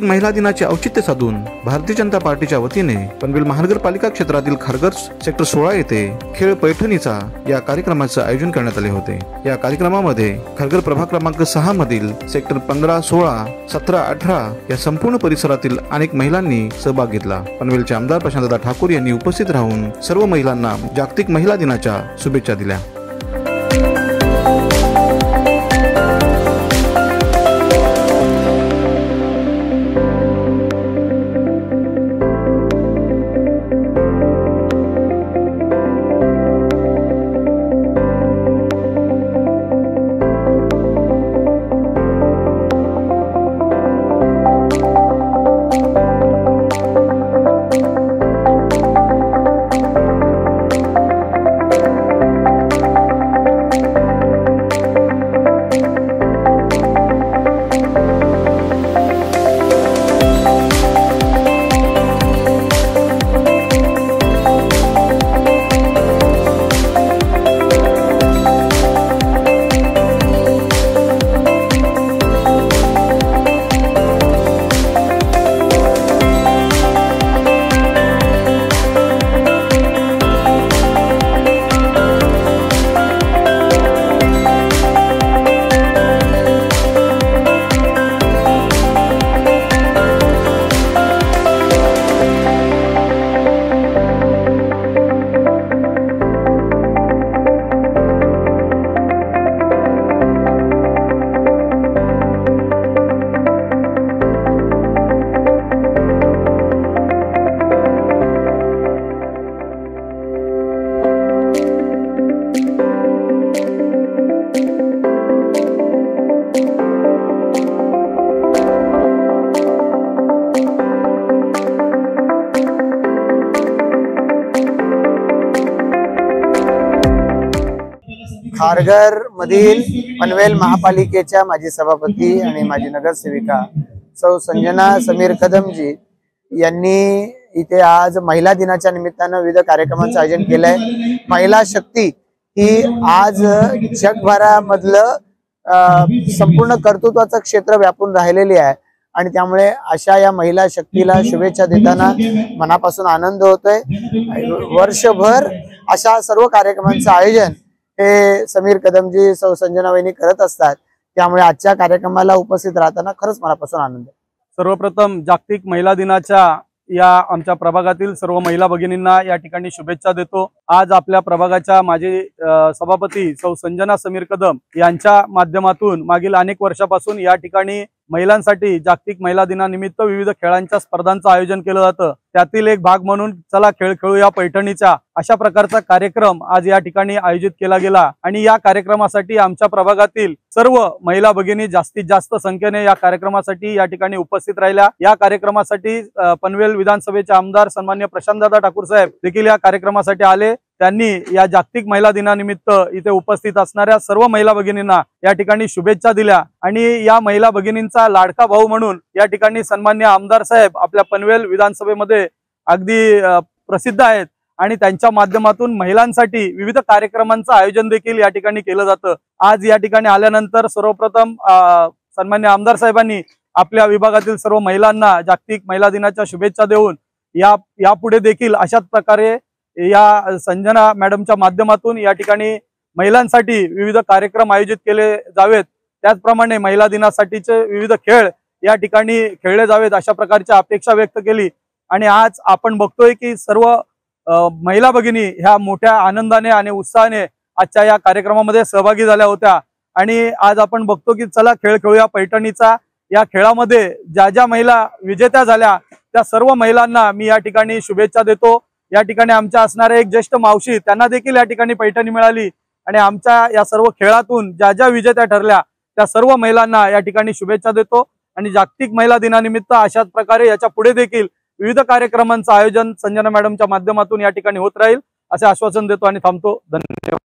महिला दिनाचे औचित्य साधून भारतीय जनता पार्टीच्या वतीने पनवेल महानगरपालिका क्षेत्रातील खारघर सेक्टर 16 येथे खेळ पैठणीचा या कार्यक्रमाचे आयोजन करण्यात आले होते। या कार्यक्रमामध्ये खारघर प्रभाग क्रमांक 6 मधील सेक्टर 15, 16, 17, 18 या संपूर्ण परिसरातील अनेक महिलांनी सहभाग घेतला। पनवेलचे आमदार प्रशांतदा ठाकूर यांनी उपस्थित राहून सर्व महिलांना जागतिक महिला दिनाच्या शुभेच्छा दिल्या। खारघर मधील पनवेल महापालिकेच्या माजी सभापती आणि माजी नगरसेविका सौ संजना समीर कदमजी यांनी इथे आज महिला दिनाच्या निमित्तानं विविध कार्यक्रमांचं आयोजन केलंय। महिला शक्ती ही आज जगभरामधलं संपूर्ण कर्तृत्वाचं क्षेत्र व्यापून राहिलेली आहे आणि त्यामुळे अशा या महिला शक्तीला शुभेच्छा देताना मनापासून आनंद होतोय। वर्षभर अशा सर्व कार्यक्रमांचं आयोजन हे समीर कदमजी सौ संजना वहिनी करत असतात, त्यामुळे आजच्या कार्यक्रमाला उपस्थित राहताना खरंच मनापासून आनंद आहे। सर्वप्रथम जागतिक महिला दिनाच्या या आमच्या प्रभागातील सर्व महिला भगिनींना या ठिकाणी शुभेच्छा देतो। आज आपल्या प्रभागाच्या माजी सभापती सौ संजना समीर कदम यांच्या माध्यमातून मागील अनेक वर्षापासून या ठिकाणी महिलांसाठी जागतिक महिला दिनानिमित्त विविध खेळांच्या स्पर्धांचं आयोजन केलं जातं। त्यातील एक भाग म्हणून चला खेळ खेळूया पैठणीचा अशा प्रकारचा कार्यक्रम आज या ठिकाणी आयोजित केला गेला आणि या कार्यक्रमासाठी आमच्या प्रभागातील सर्व महिला भगिनी जास्तीत जास्त संख्येने या कार्यक्रमासाठी या ठिकाणी उपस्थित राहिल्या। या कार्यक्रमासाठी पनवेल विधानसभेचे आमदार सन्माननीय प्रशांतदा ठाकूर साहेब देखील या कार्यक्रमासाठी आले। त्यांनी या जागतिक महिला दिनानिमित्त इथे उपस्थित असणाऱ्या सर्व महिला भगिनींना या ठिकाणी शुभेच्छा दिल्या आणि या महिला भगिनींचा लाडका भाऊ म्हणून या ठिकाणी सन्माननीय आमदार साहेब आपल्या पनवेल विधानसभेमध्ये अगदी प्रसिद्ध आहेत आणि त्यांच्या माध्यमातून महिलांसाठी विविध कार्यक्रमांचं आयोजन देखील या ठिकाणी केलं जातं। आज या ठिकाणी आल्यानंतर सर्वप्रथम सन्माननीय आमदार साहेबांनी आपल्या विभागातील सर्व महिलांना जागतिक महिला दिनाच्या शुभेच्छा देऊन यापुढे देखील अशाच प्रकारे या संजना मॅडमच्या माध्यमातून या ठिकाणी महिलांसाठी विविध कार्यक्रम आयोजित केले जावेत, त्याचप्रमाणे महिला दिनासाठीचे विविध खेळ या ठिकाणी खेळले जावेत अशा प्रकारची अपेक्षा व्यक्त केली। आणि आज आपण बघतोय की सर्व महिला भगिनी ह्या मोठ्या आनंदाने आणि उत्साहाने आजच्या या कार्यक्रमामध्ये सहभागी झाल्या होत्या आणि आज आपण बघतो की चला खेळ खेळूया पैठणीचा या खेळामध्ये ज्या ज्या महिला विजेत्या झाल्या त्या सर्व महिलांना मी या ठिकाणी शुभेच्छा देतो। या ठिकाणी आमच्या असणाऱ्या एक ज्येष्ठ मावशी त्यांना देखील या ठिकाणी पैठणी मिळाली आणि आमच्या या सर्व खेळातून ज्या ज्या विजेत्या ठरल्या त्या सर्व महिलांना या ठिकाणी शुभेच्छा देतो आणि जागतिक महिला दिनानिमित्त अशाच प्रकारे याच्या पुढे देखील विविध कार्यक्रमांचं आयोजन संजना मॅडमच्या माध्यमातून या ठिकाणी होत राहील असे आश्वासन देतो आणि थांबतो। धन्यवाद।